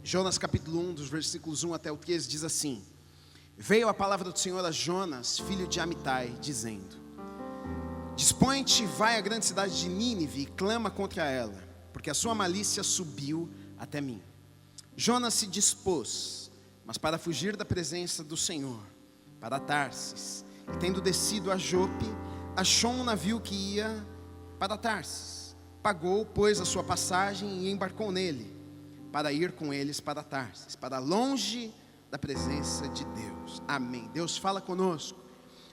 Jonas capítulo 1, dos versículos 1 até o 13, diz assim: Veio a palavra do Senhor a Jonas, filho de Amitai, dizendo: Dispõe-te, vai à grande cidade de Nínive e clama contra ela, porque a sua malícia subiu até mim. Jonas se dispôs, mas para fugir da presença do Senhor, para Tarsis, e tendo descido a Jope, achou um navio que ia para Tarsis. Pagou, pois, a sua passagem e embarcou nele, para ir com eles para Tarsis, para longe da presença de Deus. Amém. Deus, fala conosco.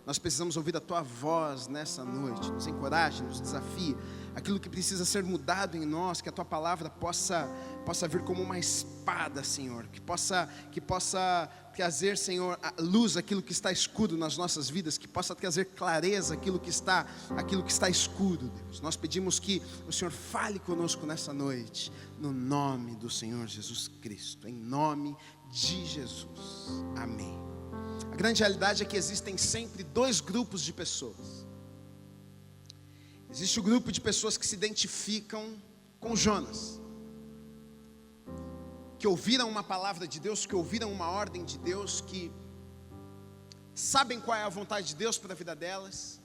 Nós precisamos ouvir a Tua voz nessa noite. Nos encoraje, nos desafie. Aquilo que precisa ser mudado em nós, que a Tua palavra possa vir como uma espada, Senhor. Que possa trazer, Senhor, a luz aquilo que está escuro nas nossas vidas. Que possa trazer clareza aquilo que está escuro, Deus. Nós pedimos que o Senhor fale conosco nessa noite, no nome do Senhor Jesus Cristo. Em nome de Jesus. Amém. A grande realidade é que existem sempre dois grupos de pessoas. Existe o grupo de pessoas que se identificam com Jonas, que ouviram uma palavra de Deus, que ouviram uma ordem de Deus, que sabem qual é a vontade de Deus para a vida delas,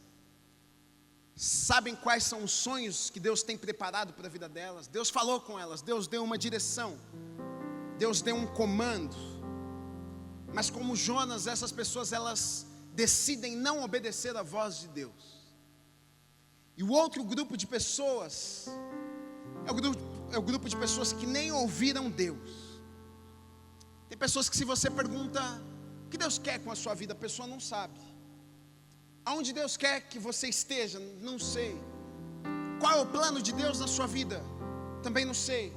sabem quais são os sonhos que Deus tem preparado para a vida delas. Deus falou com elas, Deus deu uma direção, Deus deu um comando. Mas como Jonas, essas pessoas elas decidem não obedecer à voz de Deus. E o outro grupo de pessoas é o grupo de pessoas que nem ouviram Deus. Tem pessoas que, se você pergunta o que Deus quer com a sua vida, a pessoa não sabe. Aonde Deus quer que você esteja, não sei. Qual é o plano de Deus na sua vida, também não sei.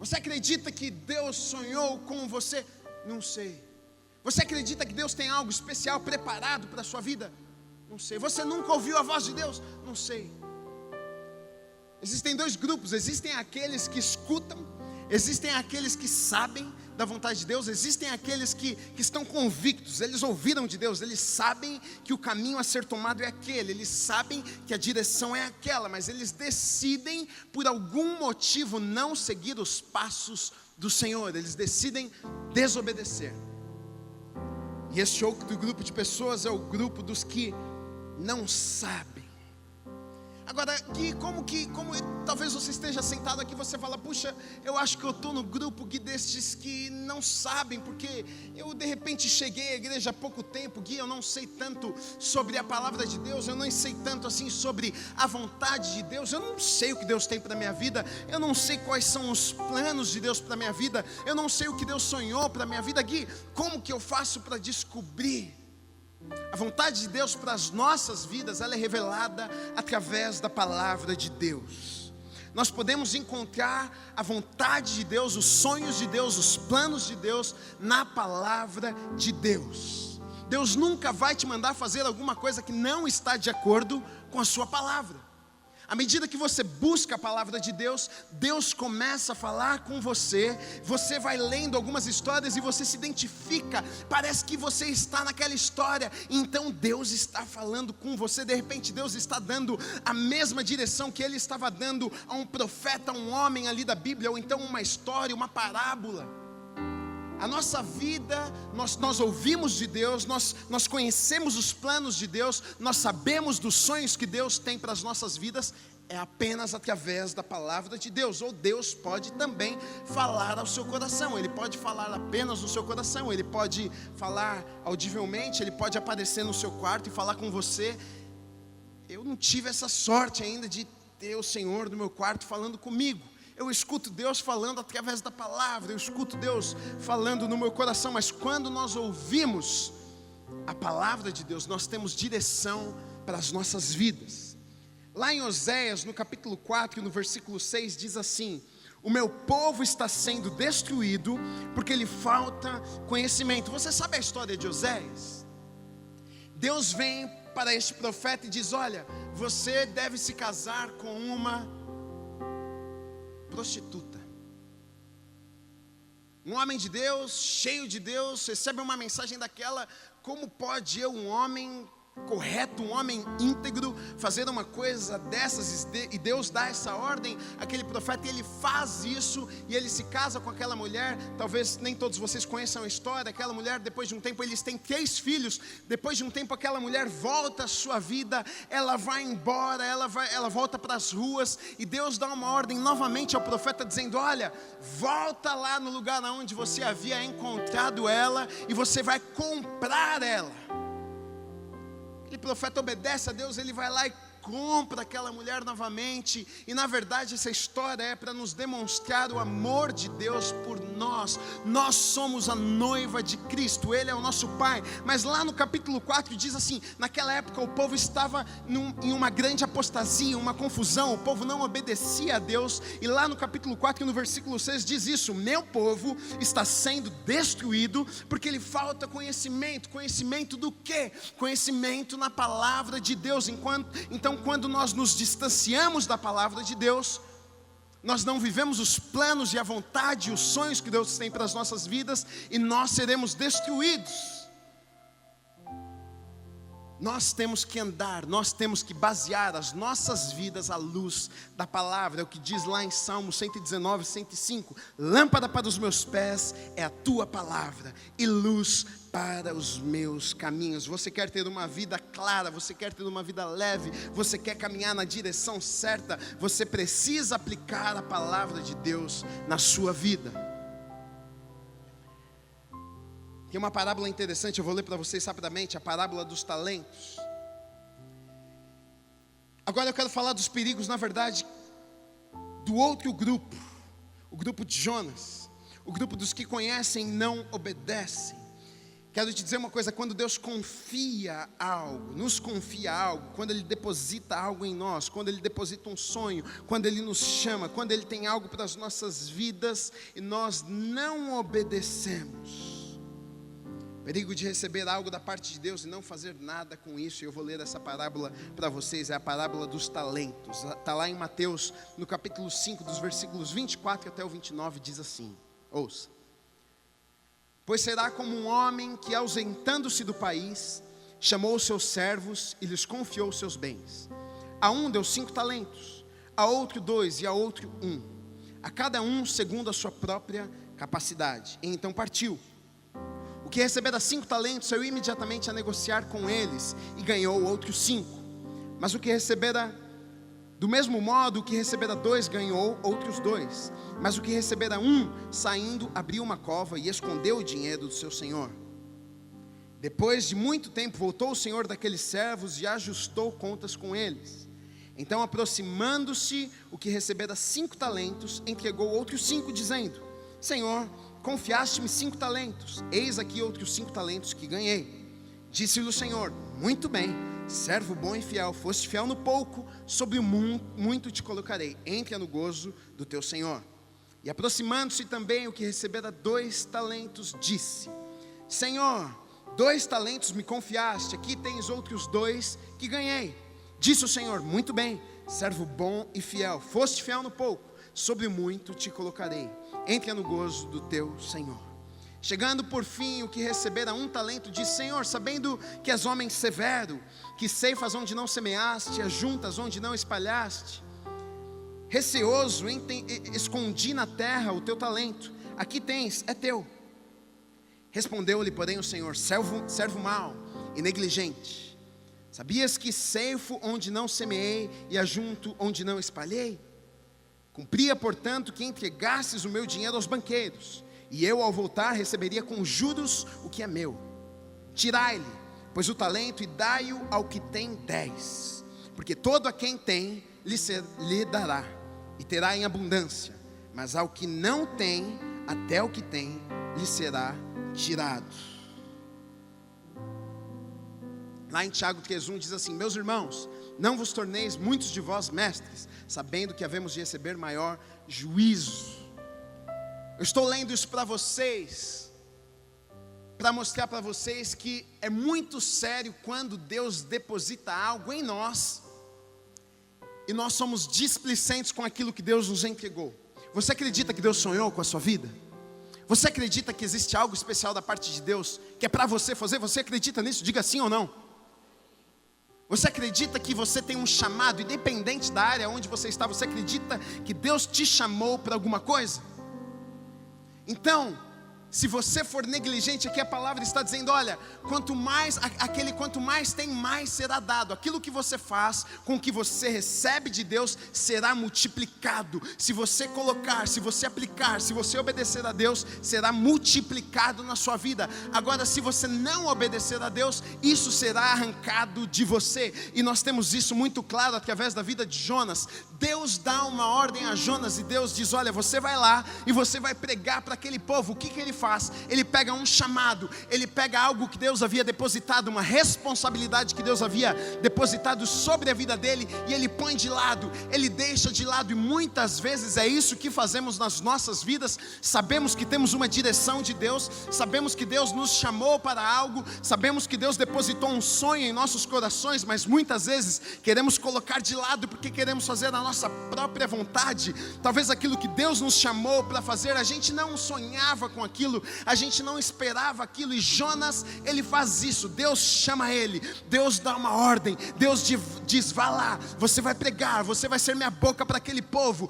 Você acredita que Deus sonhou com você? Não sei. Você acredita que Deus tem algo especial preparado para a sua vida? Não sei. Você nunca ouviu a voz de Deus? Não sei. Existem dois grupos. Existem aqueles que escutam, existem aqueles que sabem da vontade de Deus, existem aqueles que estão convictos. Eles ouviram de Deus, eles sabem que o caminho a ser tomado é aquele, eles sabem que a direção é aquela, mas eles decidem por algum motivo não seguir os passos do Senhor. Eles decidem desobedecer. E esse outro grupo de pessoas é o grupo dos que não sabem. Agora, como talvez você esteja sentado aqui e você fala: puxa, eu acho que eu estou no grupo destes que não sabem, porque eu de repente cheguei à igreja há pouco tempo, Gui, eu não sei tanto sobre a palavra de Deus, eu não sei tanto assim sobre a vontade de Deus, eu não sei o que Deus tem para a minha vida, eu não sei quais são os planos de Deus para a minha vida, eu não sei o que Deus sonhou para a minha vida. Gui, como que eu faço para descobrir? A vontade de Deus para as nossas vidas, ela é revelada através da palavra de Deus. Nós podemos encontrar a vontade de Deus, os sonhos de Deus, os planos de Deus na palavra de Deus. Deus nunca vai te mandar fazer alguma coisa que não está de acordo com a sua palavra. À medida que você busca a palavra de Deus, Deus começa a falar com você. Você vai lendo algumas histórias e você se identifica. Parece que você está naquela história. Então Deus está falando com você. De repente Deus está dando a mesma direção que Ele estava dando a um profeta, a um homem ali da Bíblia. Ou então uma história, uma parábola. A nossa vida, nós ouvimos de Deus, nós conhecemos os planos de Deus, nós sabemos dos sonhos que Deus tem para as nossas vidas, é apenas através da palavra de Deus. Ou Deus pode também falar ao seu coração, Ele pode falar apenas no seu coração, Ele pode falar audivelmente, Ele pode aparecer no seu quarto e falar com você. Eu não tive essa sorte ainda de ter o Senhor no meu quarto falando comigo. Eu escuto Deus falando através da palavra, eu escuto Deus falando no meu coração, mas quando nós ouvimos a palavra de Deus, nós temos direção para as nossas vidas. Lá em Oséias, no capítulo 4, no versículo 6, diz assim: o meu povo está sendo destruído porque lhe falta conhecimento. Você sabe a história de Oséias? Deus vem para este profeta e diz: olha, você deve se casar com uma prostituta. Um homem de Deus, cheio de Deus, recebe uma mensagem daquela: como pode eu, um homem correto, um homem íntegro, fazer uma coisa dessas, e Deus dá essa ordem àquele profeta, e ele faz isso, e ele se casa com aquela mulher. Talvez nem todos vocês conheçam a história. Aquela mulher, depois de um tempo, eles têm 3 filhos. Depois de um tempo, aquela mulher volta à sua vida, ela vai embora, ela volta para as ruas, e Deus dá uma ordem novamente ao profeta, dizendo: olha, volta lá no lugar onde você havia encontrado ela, e você vai comprar ela. Aquele profeta obedece a Deus, ele vai lá e compra aquela mulher novamente. E na verdade essa história é para nos demonstrar o amor de Deus por nós. Nós somos a noiva de Cristo, Ele é o nosso Pai. Mas lá no capítulo 4 diz assim: naquela época o povo estava em uma grande apostasia, uma confusão. O povo não obedecia a Deus. E lá no capítulo 4, no versículo 6 diz isso: meu povo está sendo destruído porque lhe falta conhecimento. Conhecimento do quê? Conhecimento na palavra de Deus. Então quando nós nos distanciamos da palavra de Deus, nós não vivemos os planos e a vontade e os sonhos que Deus tem para as nossas vidas, e nós seremos destruídos. Nós temos que andar, nós temos que basear as nossas vidas à luz da palavra. É o que diz lá em Salmo 119, 105: lâmpada para os meus pés é a tua palavra, e luz para os meus caminhos. Você quer ter uma vida clara, você quer ter uma vida leve, você quer caminhar na direção certa, você precisa aplicar a palavra de Deus na sua vida. Tem uma parábola interessante, eu vou ler para vocês rapidamente, a parábola dos talentos. Agora eu quero falar dos perigos, na verdade, do outro grupo, o grupo de Jonas, o grupo dos que conhecem e não obedecem. Quero te dizer uma coisa: quando Deus confia algo, nos confia algo, quando Ele deposita algo em nós, quando Ele deposita um sonho, quando Ele nos chama, quando Ele tem algo para as nossas vidas e nós não obedecemos, perigo de receber algo da parte de Deus e não fazer nada com isso. Eu vou ler essa parábola para vocês, é a parábola dos talentos. Está lá em Mateus, no capítulo 5, dos versículos 24 até o 29, diz assim, ouça: pois será como um homem que, ausentando-se do país, chamou os seus servos e lhes confiou os seus bens. A um deu 5 talentos, a outro 2 e a outro 1, a cada um segundo a sua própria capacidade. E então partiu. O que recebera 5 talentos saiu imediatamente a negociar com eles e ganhou outros 5. Mas o que recebera, do mesmo modo, o que recebera 2 ganhou outros 2. Mas o que recebera 1, saindo, abriu uma cova e escondeu o dinheiro do seu senhor. Depois de muito tempo voltou o senhor daqueles servos e ajustou contas com eles. Então, aproximando-se, o que recebera 5 talentos, entregou outros 5, dizendo: Senhor, confiaste-me 5 talentos, eis aqui outros 5 talentos que ganhei. Disse-lhe o Senhor: muito bem, servo bom e fiel, foste fiel no pouco, sobre o muito te colocarei, entra no gozo do teu Senhor. E aproximando-se também o que recebera 2 talentos, disse: Senhor, 2 talentos me confiaste, aqui tens outros 2 que ganhei. Disse o Senhor: muito bem, servo bom e fiel, foste fiel no pouco, sobre o muito te colocarei, entra no gozo do teu Senhor. Chegando por fim o que recebera 1 talento, disse: Senhor, sabendo que és homem severo, que ceifas onde não semeaste, ajuntas onde não espalhaste, receoso, escondi na terra o teu talento, aqui tens, é teu. Respondeu-lhe, porém, o Senhor: servo mau e negligente, sabias que ceifo onde não semeei e ajunto onde não espalhei? Cumpria, portanto, que entregasses o meu dinheiro aos banqueiros, e eu, ao voltar, receberia com juros o que é meu. Tirai-lhe, pois o talento, e dai-o ao que tem 10, porque todo a quem tem lhe dará, e terá em abundância, mas ao que não tem, até o que tem lhe será tirado. Lá em Tiago 3:1 diz assim: meus irmãos, não vos torneis muitos de vós mestres, sabendo que havemos de receber maior juízo. Eu estou lendo isso para vocês, para mostrar para vocês que é muito sério quando Deus deposita algo em nós e nós somos displicentes com aquilo que Deus nos entregou. Você acredita que Deus sonhou com a sua vida? Você acredita que existe algo especial da parte de Deus que é para você fazer? Você acredita nisso? Diga sim ou não. Você acredita que você tem um chamado, independente da área onde você está? Você acredita que Deus te chamou para alguma coisa? Então, se você for negligente, aqui a palavra está dizendo, olha, quanto mais tem, mais será dado. Aquilo que você faz com o que você recebe de Deus será multiplicado. Se você colocar, se você aplicar, se você obedecer a Deus, será multiplicado na sua vida. Agora, se você não obedecer a Deus, isso será arrancado de você. E nós temos isso muito claro através da vida de Jonas. Deus dá uma ordem a Jonas e Deus diz, olha, você vai lá e você vai pregar para aquele povo. O que ele faz? Ele pega um chamado, ele pega algo que Deus havia depositado, uma responsabilidade que Deus havia depositado sobre a vida dele, e ele põe de lado, ele deixa de lado. E muitas vezes é isso que fazemos nas nossas vidas. Sabemos que temos uma direção de Deus, sabemos que Deus nos chamou para algo, sabemos que Deus depositou um sonho em nossos corações, mas muitas vezes queremos colocar de lado porque queremos fazer a nossa própria vontade. Talvez aquilo que Deus nos chamou para fazer, a gente não sonhava com aquilo, a gente não esperava aquilo. E Jonas, ele faz isso. Deus chama ele, Deus dá uma ordem, Deus diz, vá lá, você vai pregar, você vai ser minha boca para aquele povo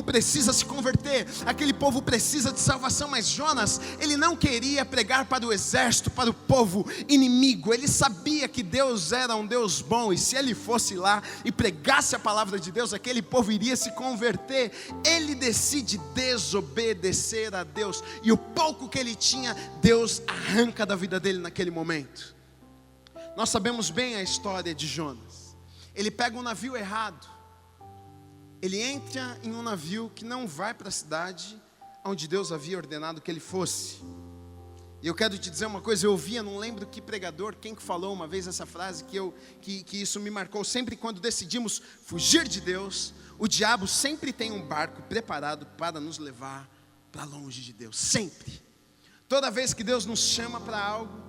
precisa se converter, aquele povo precisa de salvação. Mas Jonas, ele não queria pregar para o exército, para o povo inimigo. Ele sabia que Deus era um Deus bom, e se ele fosse lá e pregasse a palavra de Deus, aquele povo iria se converter. Ele decide desobedecer a Deus, e o pouco que ele tinha, Deus arranca da vida dele naquele momento. Nós sabemos bem a história de Jonas. Ele pega um navio errado, ele entra em um navio que não vai para a cidade onde Deus havia ordenado que ele fosse. E eu quero te dizer uma coisa, eu ouvia, não lembro que pregador, quem que falou uma vez essa frase, que isso me marcou. Sempre quando decidimos fugir de Deus, o diabo sempre tem um barco preparado para nos levar para longe de Deus, sempre. Toda vez que Deus nos chama para algo,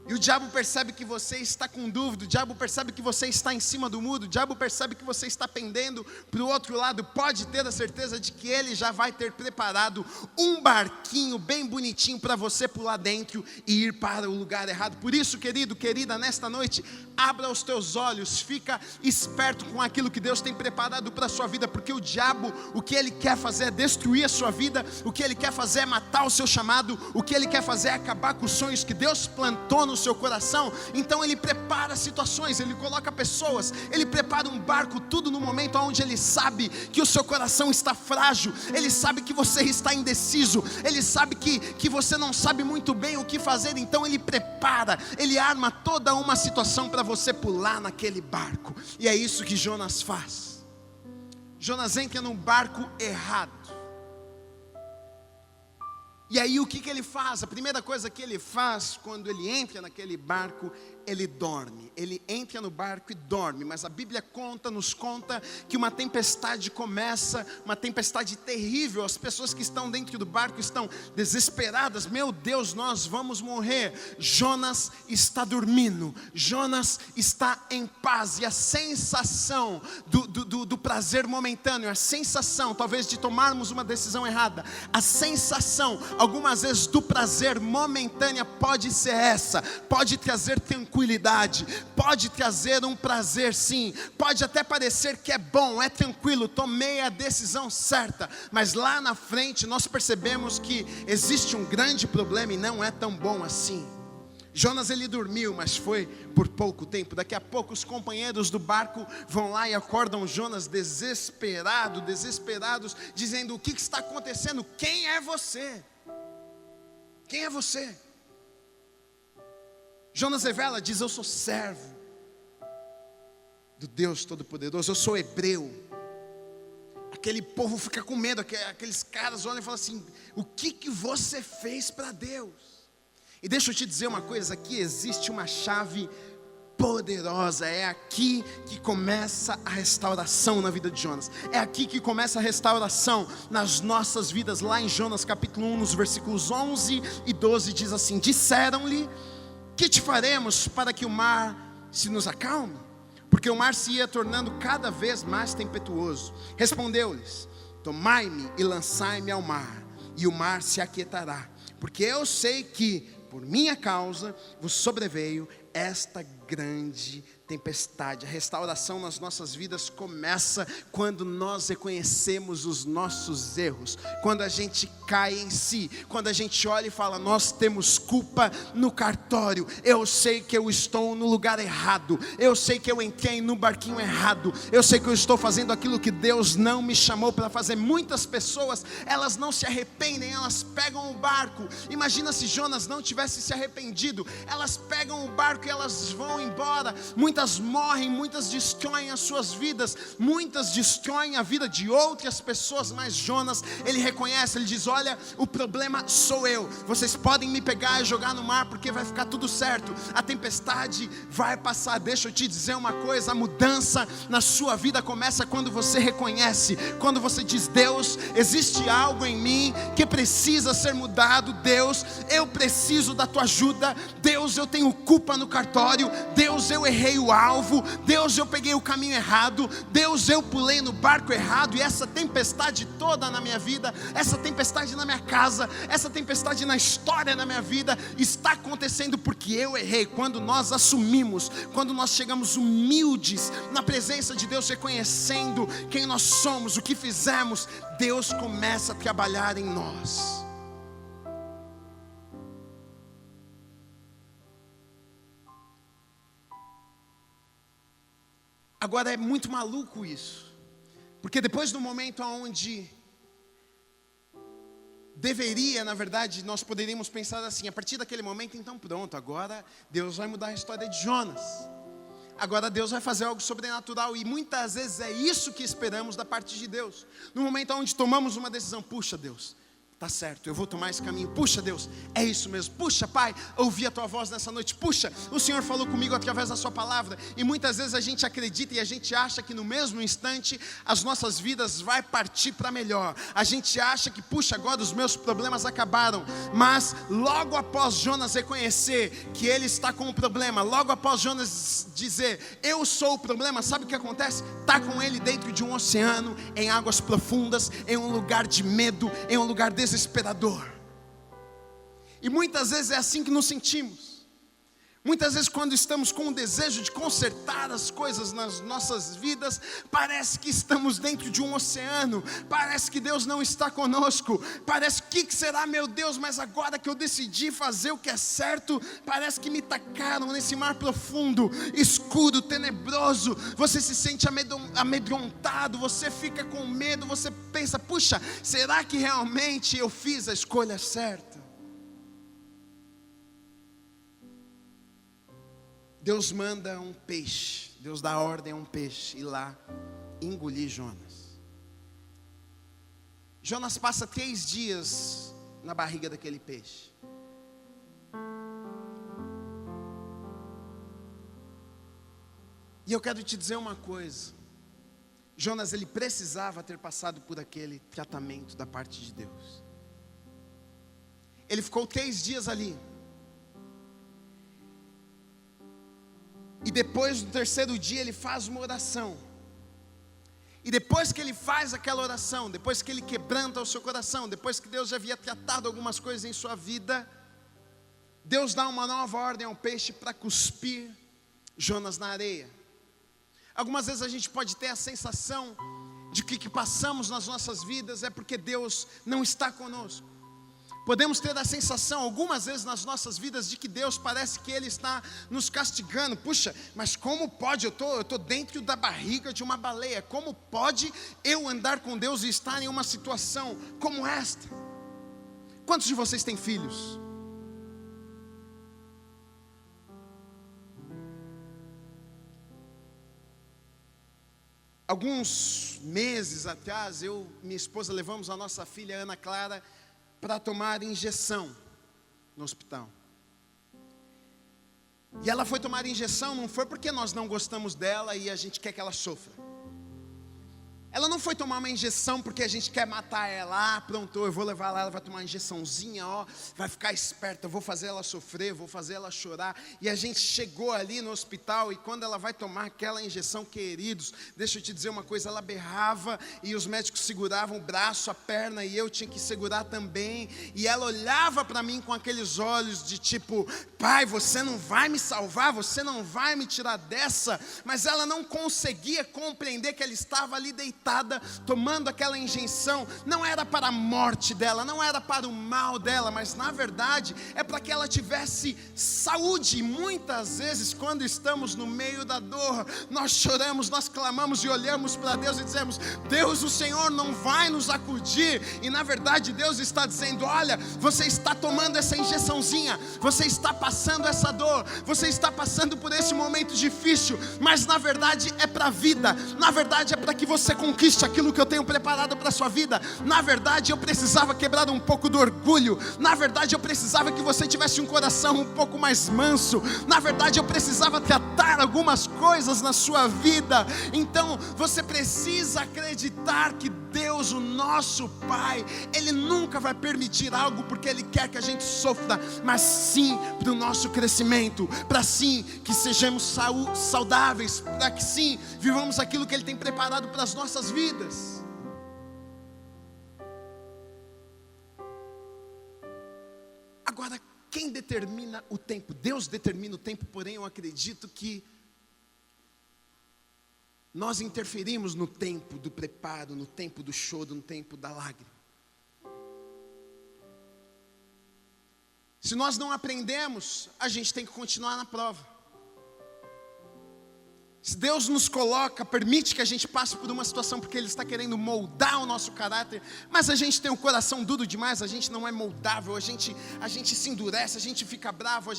e o diabo percebe que você está com dúvida, o diabo percebe que você está em cima do muro, o diabo percebe que você está pendendo para o outro lado, pode ter a certeza de que ele já vai ter preparado um barquinho bem bonitinho para você pular dentro e ir para o lugar errado. Por isso, querido, querida, nesta noite, abra os teus olhos, fica esperto com aquilo que Deus tem preparado para a sua vida, porque o diabo, o que ele quer fazer é destruir a sua vida, o que ele quer fazer é matar o seu chamado, o que ele quer fazer é acabar com os sonhos que Deus plantou no seu coração. Então ele prepara situações, ele coloca pessoas, ele prepara um barco, tudo no momento onde ele sabe que o seu coração está frágil, ele sabe que você está indeciso, ele sabe que você não sabe muito bem o que fazer. Então ele prepara, ele arma toda uma situação para você pular naquele barco. E é isso que Jonas faz. Jonas entra num barco errado. E aí o que ele faz? A primeira coisa que ele faz quando ele entra naquele barco, ele dorme. Ele entra no barco e dorme. Mas a Bíblia nos conta que uma tempestade começa, uma tempestade terrível. As pessoas que estão dentro do barco estão desesperadas. Meu Deus, nós vamos morrer. Jonas está dormindo, Jonas está em paz. E a sensação do prazer momentâneo, a sensação talvez de tomarmos uma decisão errada, a sensação algumas vezes do prazer momentânea pode ser essa, pode trazer tranquilidade, pode trazer um prazer sim, pode até parecer que é bom, é tranquilo, tomei a decisão certa, mas lá na frente nós percebemos que existe um grande problema e não é tão bom assim. Jonas, ele dormiu, mas foi por pouco tempo. Daqui a pouco os companheiros do barco vão lá e acordam Jonas desesperados, dizendo: o que está acontecendo? Quem é você? Quem é você? Jonas revela, diz: eu sou servo do Deus Todo-Poderoso, eu sou hebreu. Aquele povo fica com medo, aqueles caras olham e falam assim: o que você fez para Deus? E deixa eu te dizer uma coisa, aqui existe uma chave poderosa, é aqui que começa a restauração na vida de Jonas, é aqui que começa a restauração nas nossas vidas. Lá em Jonas capítulo 1, nos versículos 11 e 12 diz assim: disseram-lhe: que te faremos para que o mar se nos acalme? Porque o mar se ia tornando cada vez mais tempestuoso. Respondeu-lhes: tomai-me e lançai-me ao mar, e o mar se aquietará, porque eu sei que por minha causa vos sobreveio esta grande tempestade. A restauração nas nossas vidas começa quando nós reconhecemos os nossos erros, quando a gente cai em si, quando a gente olha e fala: nós temos culpa no cartório, eu sei que eu estou no lugar errado, eu sei que eu entrei no barquinho errado, eu sei que eu estou fazendo aquilo que Deus não me chamou para fazer. Muitas pessoas, elas não se arrependem, elas pegam o barco. Imagina se Jonas não tivesse se arrependido. Elas pegam o barco e elas vão embora. Muitas morrem, muitas destroem as suas vidas, muitas destroem a vida de outras pessoas. Mas Jonas, ele reconhece, ele diz: olha, o problema sou eu, vocês podem me pegar e jogar no mar, porque vai ficar tudo certo, a tempestade vai passar. Deixa eu te dizer uma coisa: a mudança na sua vida começa quando você reconhece, quando você diz: Deus, existe algo em mim que precisa ser mudado. Deus, eu preciso da tua ajuda. Deus, eu tenho culpa no cartório. Deus, eu errei o alvo. Deus, eu peguei o caminho errado. Deus, eu pulei no barco errado. E essa tempestade toda na minha vida, essa tempestade na minha casa, essa tempestade na história da minha vida, está acontecendo porque eu errei. Quando nós assumimos, quando nós chegamos humildes na presença de Deus, reconhecendo quem nós somos, o que fizemos, Deus começa a trabalhar em nós. Agora é muito maluco isso, porque depois do momento onde deveria, na verdade, nós poderíamos pensar assim: a partir daquele momento, então pronto, agora Deus vai mudar a história de Jonas, agora Deus vai fazer algo sobrenatural. E muitas vezes é isso que esperamos da parte de Deus. No momento onde tomamos uma decisão: puxa, Deus, tá certo, eu vou tomar esse caminho. Puxa, Deus, é isso mesmo. Puxa, Pai, ouvi a tua voz nessa noite. Puxa, o Senhor falou comigo através da sua palavra. E muitas vezes a gente acredita e a gente acha que no mesmo instante as nossas vidas vai partir para melhor. A gente acha que, puxa, agora os meus problemas acabaram. Mas logo após Jonas reconhecer que ele está com o problema, logo após Jonas dizer: eu sou o problema, sabe o que acontece? Está com ele dentro de um oceano, em águas profundas, em um lugar de medo, em um lugar desesperador. E muitas vezes é assim que nos sentimos. Muitas vezes, quando estamos com o desejo de consertar as coisas nas nossas vidas, parece que estamos dentro de um oceano, parece que Deus não está conosco, parece: que será, meu Deus, mas agora que eu decidi fazer o que é certo, parece que me tacaram nesse mar profundo, escuro, tenebroso. Você se sente amedrontado, você fica com medo, você pensa: puxa, será que realmente eu fiz a escolha certa? Deus manda um peixe, Deus dá ordem a um peixe ir lá engolir Jonas. Jonas passa 3 dias na barriga daquele peixe. E eu quero te dizer uma coisa: Jonas, ele precisava ter passado por aquele tratamento da parte de Deus. Ele ficou 3 dias ali. E depois do 3º dia ele faz uma oração. E depois que ele faz aquela oração, depois que ele quebranta o seu coração, depois que Deus já havia tratado algumas coisas em sua vida, Deus dá uma nova ordem ao peixe para cuspir Jonas na areia. Algumas vezes a gente pode ter a sensação de que o que passamos nas nossas vidas é porque Deus não está conosco. Podemos ter a sensação, algumas vezes nas nossas vidas, de que Deus parece que Ele está nos castigando. Puxa, mas como pode? Eu estou dentro da barriga de uma baleia. Como pode eu andar com Deus e estar em uma situação como esta? Quantos de vocês têm filhos? Alguns meses atrás, eu e minha esposa levamos a nossa filha Ana Clara para tomar injeção no hospital. E ela foi tomar injeção, não foi porque nós não gostamos dela e a gente quer que ela sofra. Ela não foi tomar uma injeção porque a gente quer matar ela. Ah, pronto, eu vou levar ela vai tomar uma injeçãozinha, ó, vai ficar esperta, eu vou fazer ela sofrer, vou fazer ela chorar. E a gente chegou ali no hospital e quando ela vai tomar aquela injeção, queridos, deixa eu te dizer uma coisa, ela berrava e os médicos seguravam o braço, a perna e eu tinha que segurar também. E ela olhava para mim com aqueles olhos de tipo, pai, você não vai me salvar, você não vai me tirar dessa. Mas ela não conseguia compreender que ela estava ali deitada, tomando aquela injeção, não era para a morte dela, não era para o mal dela, mas na verdade é para que ela tivesse saúde. E muitas vezes quando estamos no meio da dor, nós choramos, nós clamamos e olhamos para Deus e dizemos, Deus, o Senhor não vai nos acudir, e na verdade Deus está dizendo, olha, você está tomando essa injeçãozinha, você está passando essa dor, você está passando por esse momento difícil, mas na verdade é para a vida, na verdade é para que você conquiste aquilo que eu tenho preparado para a sua vida. Na verdade eu precisava quebrar um pouco do orgulho, na verdade eu precisava que você tivesse um coração um pouco mais manso, na verdade eu precisava tratar algumas coisas na sua vida. Então você precisa acreditar que Deus, o nosso Pai, Ele nunca vai permitir algo porque Ele quer que a gente sofra, mas sim para o nosso crescimento, para sim que sejamos saudáveis, para que sim vivamos aquilo que Ele tem preparado para as nossas vidas. Agora, quem determina o tempo? Deus determina o tempo, porém eu acredito que nós interferimos no tempo do preparo, no tempo do choro, no tempo da lágrima. Se nós não aprendemos, a gente tem que continuar na prova. Se Deus nos coloca, permite que a gente passe por uma situação porque Ele está querendo moldar o nosso caráter, mas a gente tem um coração duro demais, a gente não é moldável, a gente se endurece, a gente fica bravo,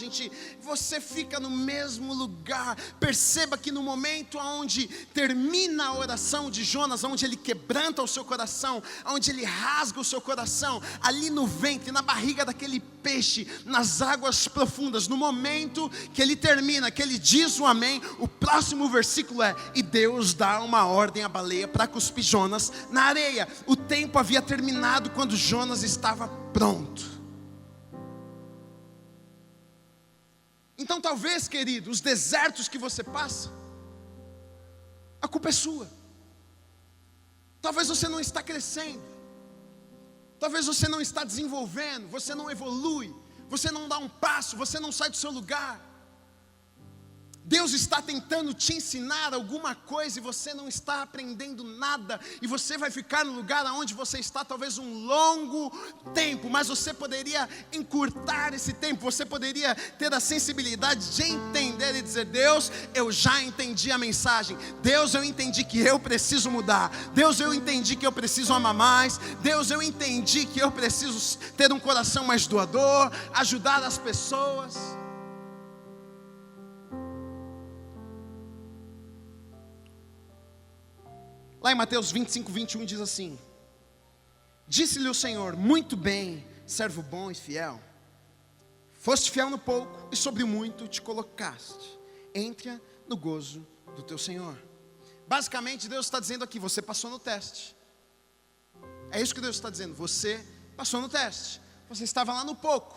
você fica no mesmo lugar. Perceba que no momento onde termina a oração de Jonas, onde ele quebranta o seu coração, onde ele rasga o seu coração, ali no ventre, na barriga daquele peixe, nas águas profundas, no momento que ele termina, que ele diz o amém, o próximo versículo é, e Deus dá uma ordem à baleia para cuspir Jonas na areia. O tempo havia terminado quando Jonas estava pronto. Então talvez, querido, os desertos que você passa, a culpa é sua. Talvez você não está crescendo, talvez você não está desenvolvendo, você não evolui, você não dá um passo, você não sai do seu lugar. Deus está tentando te ensinar alguma coisa e você não está aprendendo nada, e você vai ficar no lugar onde você está talvez um longo tempo, mas você poderia encurtar esse tempo, você poderia ter a sensibilidade de entender e dizer, Deus, eu já entendi a mensagem, Deus, eu entendi que eu preciso mudar, Deus, eu entendi que eu preciso amar mais, Deus, eu entendi que eu preciso ter um coração mais doador, ajudar as pessoas. Lá em Mateus 25, 21 diz assim, disse-lhe o Senhor, muito bem, servo bom e fiel, foste fiel no pouco e sobre o muito te colocaste, entra no gozo do teu Senhor. Basicamente Deus está dizendo aqui, você passou no teste. É isso que Deus está dizendo, você passou no teste. Você estava lá no pouco,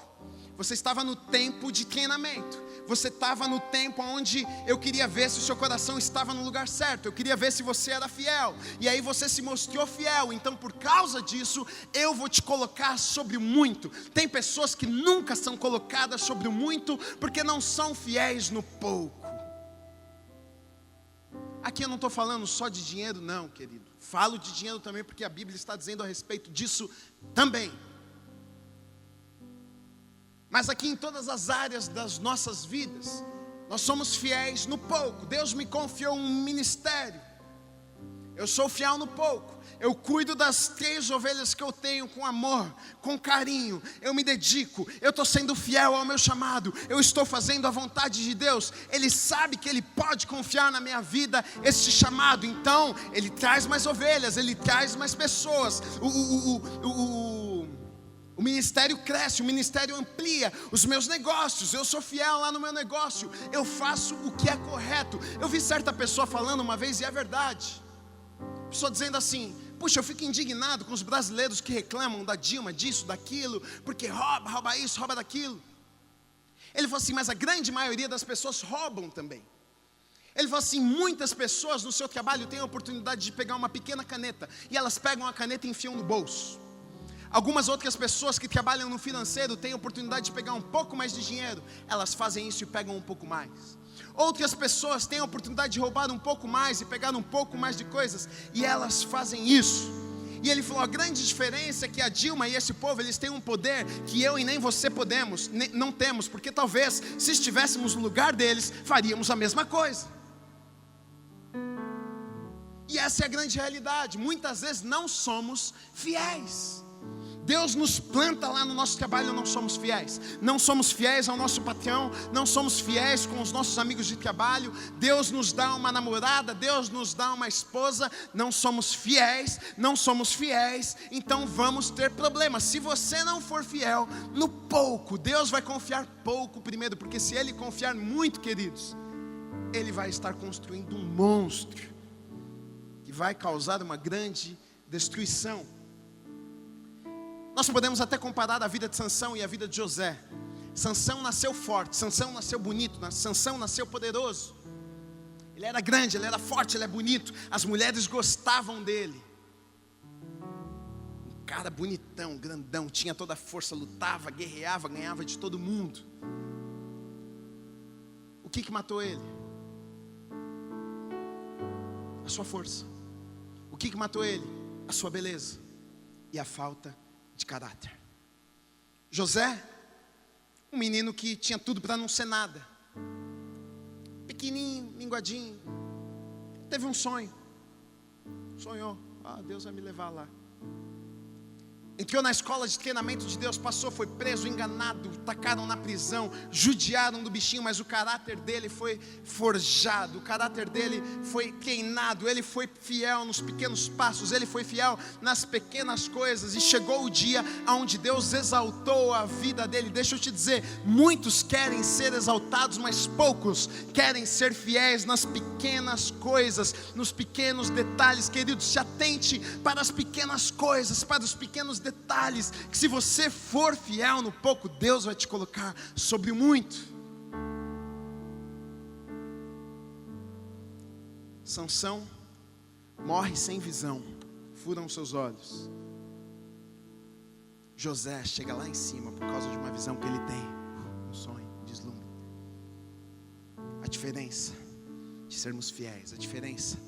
você estava no tempo de treinamento, você estava no tempo onde eu queria ver se o seu coração estava no lugar certo, eu queria ver se você era fiel, e aí você se mostrou fiel, então por causa disso, eu vou te colocar sobre o muito. Tem pessoas que nunca são colocadas sobre o muito, porque não são fiéis no pouco. Aqui eu não estou falando só de dinheiro não, querido, falo de dinheiro também, porque a Bíblia está dizendo a respeito disso também. Mas aqui em todas as áreas das nossas vidas, nós somos fiéis no pouco. Deus me confiou um ministério, eu sou fiel no pouco. Eu cuido das 3 ovelhas que eu tenho com amor, com carinho. Eu me dedico, eu estou sendo fiel ao meu chamado. Eu estou fazendo a vontade de Deus. Ele sabe que Ele pode confiar na minha vida este chamado. Então, Ele traz mais ovelhas, Ele traz mais pessoas. O ministério cresce, o ministério amplia os meus negócios. Eu sou fiel lá no meu negócio, eu faço o que é correto. Eu vi certa pessoa falando uma vez, e é verdade, pessoa dizendo assim: puxa, eu fico indignado com os brasileiros que reclamam da Dilma, disso, daquilo, porque rouba isso, rouba daquilo. Ele falou assim: mas a grande maioria das pessoas roubam também. Ele falou assim: muitas pessoas no seu trabalho têm a oportunidade de pegar uma pequena caneta, e elas pegam a caneta e enfiam no bolso. Algumas outras pessoas que trabalham no financeiro têm a oportunidade de pegar um pouco mais de dinheiro, elas fazem isso e pegam um pouco mais. Outras pessoas têm a oportunidade de roubar um pouco mais e pegar um pouco mais de coisas, e elas fazem isso. E ele falou: a grande diferença é que a Dilma e esse povo, eles têm um poder que eu e nem você podemos, não temos, porque talvez se estivéssemos no lugar deles, faríamos a mesma coisa. E essa é a grande realidade, muitas vezes não somos fiéis. Deus nos planta lá no nosso trabalho, não somos fiéis. Não somos fiéis ao nosso patrão, não somos fiéis com os nossos amigos de trabalho. Deus nos dá uma namorada, Deus nos dá uma esposa, não somos fiéis, então vamos ter problemas. Se você não for fiel no pouco, Deus vai confiar pouco primeiro, porque se Ele confiar muito, queridos, Ele vai estar construindo um monstro, que vai causar uma grande destruição. Nós podemos até comparar a vida de Sansão e a vida de José. Sansão nasceu forte, Sansão nasceu bonito, Sansão nasceu poderoso. Ele era grande, ele era forte, ele é bonito. As mulheres gostavam dele. Um cara bonitão, grandão, tinha toda a força, lutava, guerreava, ganhava de todo mundo. O que matou ele? A sua força. O que matou ele? A sua beleza e a falta de caráter. José, um menino que tinha tudo para não ser nada, pequenininho, minguadinho, teve um sonho, sonhou: Deus vai me levar lá. Entrou na escola de treinamento de Deus, passou, foi preso, enganado, tacaram na prisão, judiaram do bichinho, mas o caráter dele foi forjado, o caráter dele foi treinado, ele foi fiel nos pequenos passos, ele foi fiel nas pequenas coisas, e chegou o dia onde Deus exaltou a vida dele. Deixa eu te dizer, muitos querem ser exaltados, mas poucos querem ser fiéis nas pequenas coisas, nos pequenos detalhes. Queridos, se atente para as pequenas coisas, para os pequenos detalhes, que se você for fiel no pouco, Deus vai te colocar sobre o muito. Sansão morre sem visão, furam seus olhos. José chega lá em cima por causa de uma visão que ele tem, um sonho, um deslumbre. A diferença de sermos fiéis, a diferença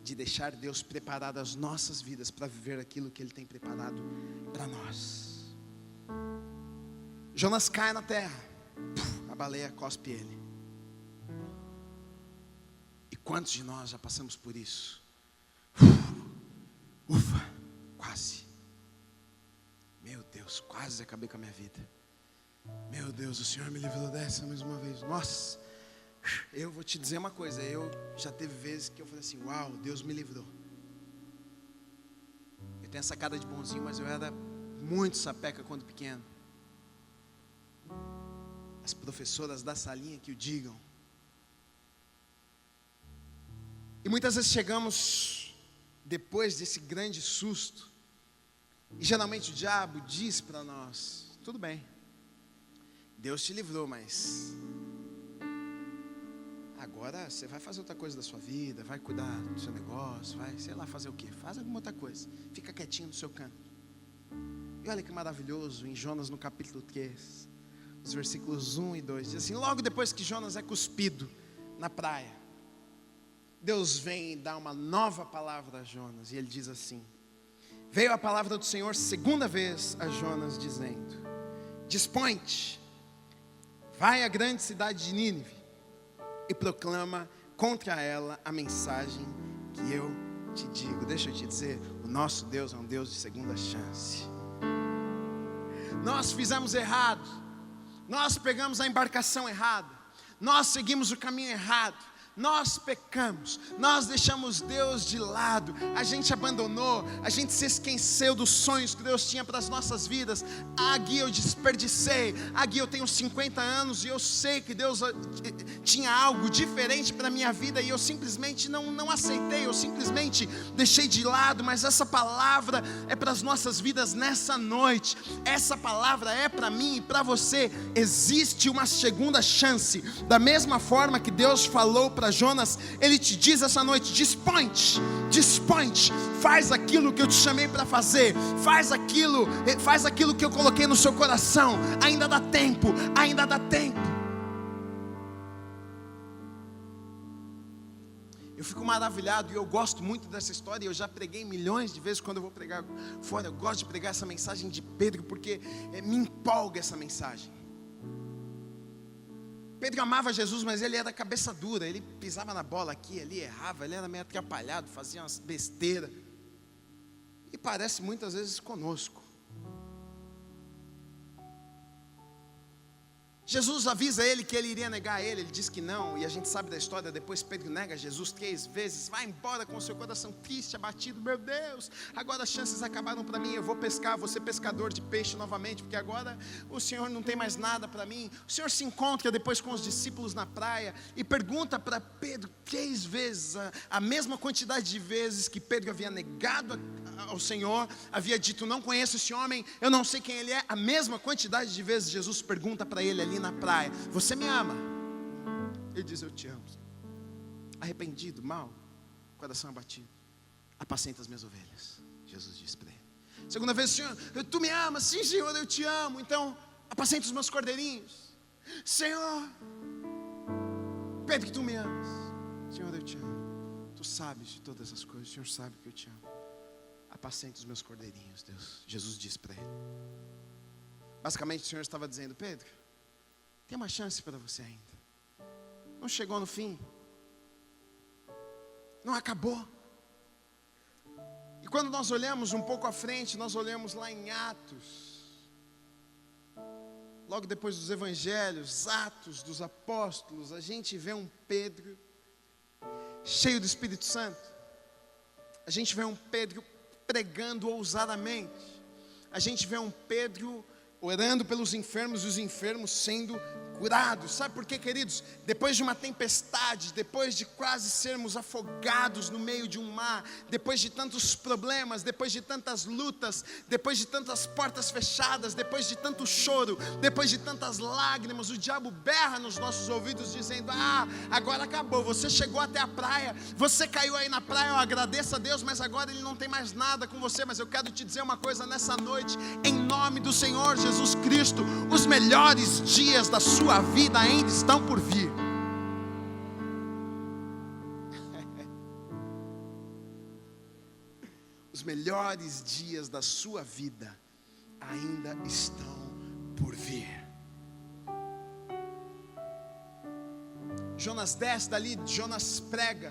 de deixar Deus preparar as nossas vidas para viver aquilo que Ele tem preparado para nós. Jonas cai na terra, a baleia cospe ele. E quantos de nós já passamos por isso? Ufa, quase. Meu Deus, quase acabei com a minha vida. Meu Deus, o Senhor me livrou dessa mais uma vez. Nossa, eu vou te dizer uma coisa, eu já teve vezes que eu falei assim: uau, Deus me livrou. Eu tenho essa cara de bonzinho, mas eu era muito sapeca quando pequeno. As professoras da salinha que o digam. E muitas vezes chegamos depois desse grande susto, e geralmente o diabo diz para nós: tudo bem, Deus te livrou, mas agora você vai fazer outra coisa da sua vida, vai cuidar do seu negócio, vai, sei lá, fazer o quê? Faz alguma outra coisa, fica quietinho no seu canto. E olha que maravilhoso, em Jonas no capítulo 3, os versículos 1 e 2, diz assim: logo depois que Jonas é cuspido na praia, Deus vem e dá uma nova palavra a Jonas, e ele diz assim: veio a palavra do Senhor segunda vez a Jonas, dizendo: dispõe-te, vai à grande cidade de Nínive, e proclama contra ela a mensagem que eu te digo. Deixa eu te dizer, o nosso Deus é um Deus de segunda chance. Nós fizemos errado, nós pegamos a embarcação errada, nós seguimos o caminho errado, nós pecamos, nós deixamos Deus de lado, a gente abandonou, a gente se esqueceu dos sonhos que Deus tinha para as nossas vidas. Gui, eu desperdicei. Gui, eu tenho 50 anos e eu sei que Deus tinha algo diferente para a minha vida e eu simplesmente não aceitei, eu simplesmente deixei de lado. Mas essa palavra é para as nossas vidas nessa noite, essa palavra é para mim e para você. Existe uma segunda chance, da mesma forma que Deus falou para Jonas, Ele te diz essa noite: dispõe-te, faz aquilo que eu te chamei para fazer, faz aquilo que eu coloquei no seu coração, ainda dá tempo. Eu fico maravilhado e eu gosto muito dessa história. Eu já preguei milhões de vezes. Quando eu vou pregar fora, eu gosto de pregar essa mensagem de Pedro, porque me empolga essa mensagem. Pedro amava Jesus, mas ele era cabeça dura. Ele pisava na bola aqui, ali, errava. Ele era meio atrapalhado, fazia umas besteiras. E parece muitas vezes conosco. Jesus avisa ele que ele iria negar ele diz que não, e a gente sabe da história. Depois Pedro nega Jesus 3 vezes, vai embora com o seu coração triste, abatido. Meu Deus, agora as chances acabaram para mim, eu vou pescar, vou ser pescador de peixe novamente, porque agora o Senhor não tem mais nada para mim. O Senhor se encontra depois com os discípulos na praia, e pergunta para Pedro 3 vezes, a mesma quantidade de vezes que Pedro havia negado ao Senhor, havia dito: não conheço esse homem, eu não sei quem ele é. A mesma quantidade de vezes Jesus pergunta para ele ali na praia: você me ama? Ele diz: eu te amo. Arrependido, mal, coração abatido, apacenta as minhas ovelhas. Jesus diz para ele. Segunda vez: Senhor, tu me amas? Sim, Senhor, eu te amo. Então apacenta os meus cordeirinhos. Senhor, Pedro, que tu me amas. Senhor, eu te amo. Tu sabes de todas as coisas. O Senhor sabe que eu te amo. Apacenta os meus cordeirinhos, Deus. Jesus disse para ele. Basicamente o Senhor estava dizendo: Pedro, tem uma chance para você ainda. Não chegou no fim. Não acabou. E quando nós olhamos um pouco à frente, nós olhamos lá em Atos, logo depois dos evangelhos, Atos dos apóstolos, a gente vê um Pedro cheio do Espírito Santo. A gente vê um Pedro pregando ousadamente. A gente vê um Pedro orando pelos enfermos e os enfermos sendo curados. Sabe por quê, queridos? Depois de uma tempestade, depois de quase sermos afogados no meio de um mar, depois de tantos problemas, depois de tantas lutas, depois de tantas portas fechadas, depois de tanto choro, depois de tantas lágrimas, o diabo berra nos nossos ouvidos dizendo: agora acabou, você chegou até a praia, você caiu aí na praia, eu agradeço a Deus, mas agora Ele não tem mais nada com você. Mas eu quero te dizer uma coisa nessa noite, em nome do Senhor Jesus Cristo: os melhores dias da sua vida ainda estão por vir. Os melhores dias da sua vida ainda estão por vir. Jonas desce dali, Jonas prega,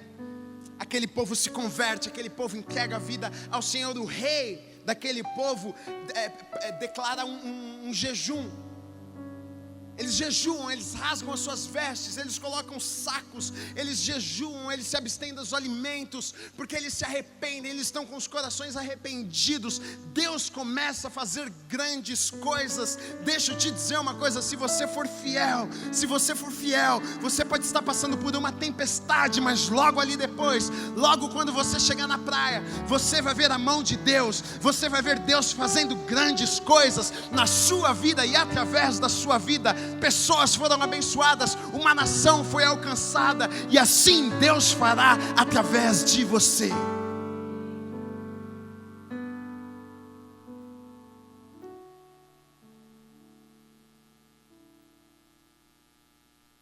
aquele povo se converte, aquele povo entrega a vida ao Senhor. O rei daquele povo declara um jejum. Eles jejuam, eles rasgam as suas vestes, eles colocam sacos, eles jejuam, eles se abstêm dos alimentos, porque eles se arrependem, eles estão com os corações arrependidos. Deus começa a fazer grandes coisas. Deixa eu te dizer uma coisa: se você for fiel, você pode estar passando por uma tempestade, mas logo ali depois, logo quando você chegar na praia, você vai ver a mão de Deus, você vai ver Deus fazendo grandes coisas na sua vida e através da sua vida. Pessoas foram abençoadas, uma nação foi alcançada, e assim Deus fará através de você.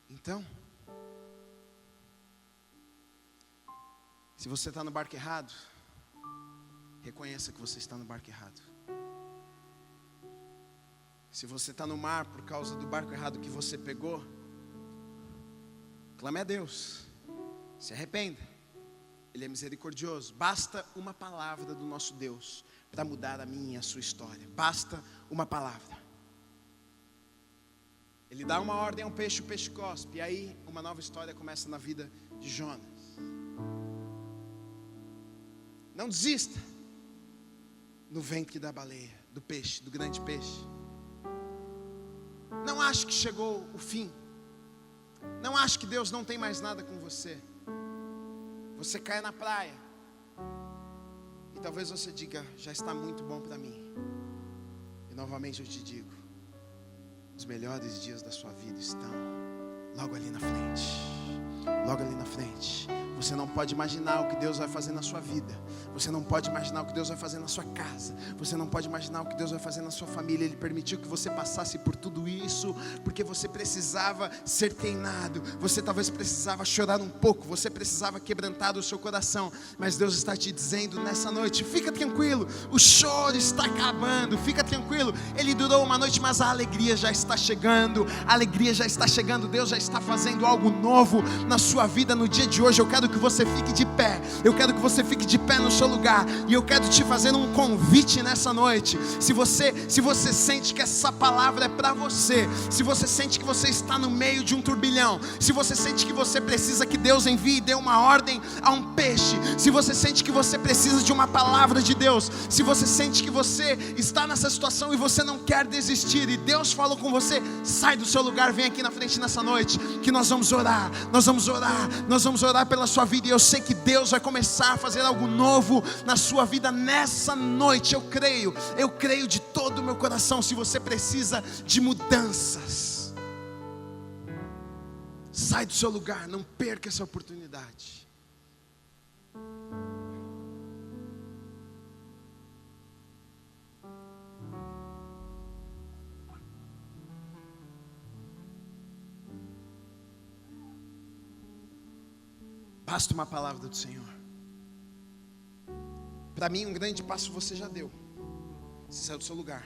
Então, se você está no barco errado, reconheça que você está no barco errado. Se você está no mar por causa do barco errado que você pegou, clame a Deus, se arrependa. Ele é misericordioso. Basta uma palavra do nosso Deus para mudar a minha e a sua história. Basta uma palavra. Ele dá uma ordem ao peixe, o peixe cospe. E aí uma nova história começa na vida de Jonas. Não desista no ventre da baleia, do peixe, do grande peixe. Não ache que chegou o fim. Não ache que Deus não tem mais nada com você. Você cai na praia e talvez você diga: já está muito bom para mim. E novamente eu te digo: os melhores dias da sua vida estão logo ali na frente. Logo ali na frente. Você não pode imaginar o que Deus vai fazer na sua vida. Você não pode imaginar o que Deus vai fazer na sua casa. Você não pode imaginar o que Deus vai fazer na sua família. Ele permitiu que você passasse por tudo isso porque você precisava ser treinado. Você talvez precisava chorar um pouco. Você precisava quebrantar o seu coração. Mas Deus está te dizendo nessa noite: fica tranquilo, o choro está acabando. Fica tranquilo, ele durou uma noite, mas a alegria já está chegando. A alegria já está chegando. Deus já está fazendo algo novo na sua vida no dia de hoje. Eu quero que você fique de pé. Eu quero que você fique de pé no seu lugar. E eu quero te fazer um convite nessa noite. Se você sente que essa palavra é para você, se você sente que você está no meio de um turbilhão, se você sente que você precisa que Deus envie e dê uma ordem a um peixe, se você sente que você precisa de uma palavra de Deus, se você sente que você está nessa situação e você não quer desistir, e Deus falou com você, sai do seu lugar, vem aqui na frente nessa noite, que nós vamos orar. Nós vamos orar pela sua vida. E eu sei que Deus vai começar a fazer algo novo na sua vida nessa noite. Eu creio de todo o meu coração. Se você precisa de mudanças, sai do seu lugar, não perca essa oportunidade. Basta uma palavra do Senhor. Para mim, um grande passo você já deu. Você saiu do seu lugar.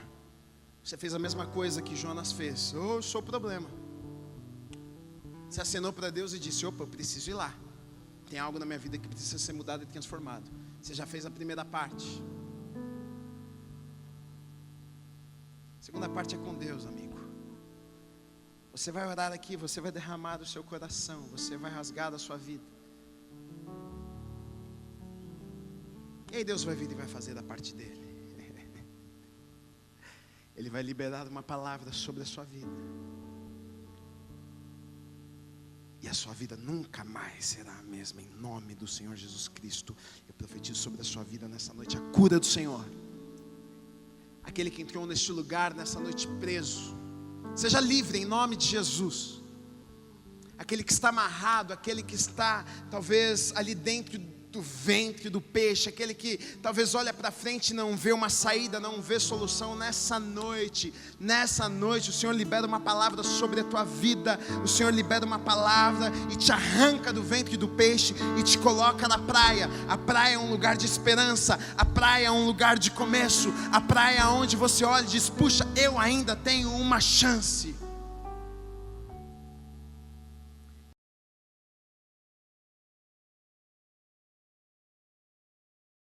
Você fez a mesma coisa que Jonas fez. Eu sou o problema. Você acenou para Deus e disse: opa, eu preciso ir lá. Tem algo na minha vida que precisa ser mudado e transformado. Você já fez a primeira parte. A segunda parte é com Deus, amigo. Você vai orar aqui, você vai derramar o seu coração, você vai rasgar da sua vida. E aí Deus vai vir e vai fazer da parte dele. Ele vai liberar uma palavra sobre a sua vida. E a sua vida nunca mais será a mesma. Em nome do Senhor Jesus Cristo, eu profetizo sobre a sua vida nessa noite a cura do Senhor. Aquele que entrou neste lugar nessa noite preso, seja livre em nome de Jesus. Aquele que está amarrado, aquele que está talvez ali dentro do ventre do peixe, aquele que talvez olha para frente e não vê uma saída, não vê solução. Nessa noite o Senhor libera uma palavra sobre a tua vida. O Senhor libera uma palavra e te arranca do ventre do peixe e te coloca na praia. A praia é um lugar de esperança, a praia é um lugar de começo, a praia onde você olha e diz: puxa, eu ainda tenho uma chance.